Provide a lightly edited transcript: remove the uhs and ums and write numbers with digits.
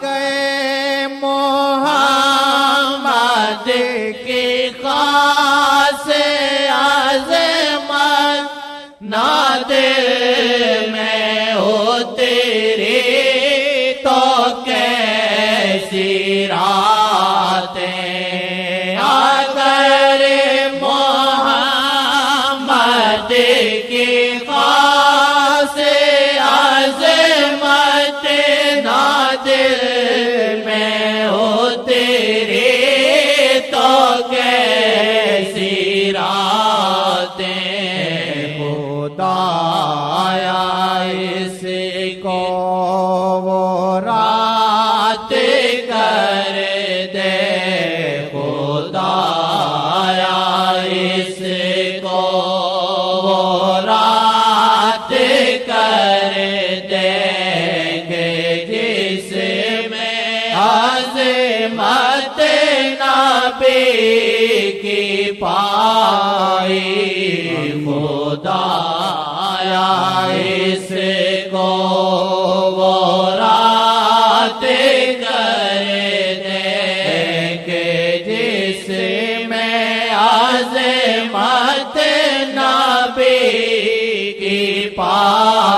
गए मोहम्मद की खास आज़मत ना दिल में हो तेरे तो कैसी रातें अगर मोहम्मद की खास आज़मत ना दिल में हो तेरे तो कैसी रातें खुदाया इसको वो रात कर दे खुदाया इसको वो रात कर देंगे जिसमें अज़मत नबी की पाई खुदाया इसको वो रात कर देंगे जिसमें अज़मत नबी की पाई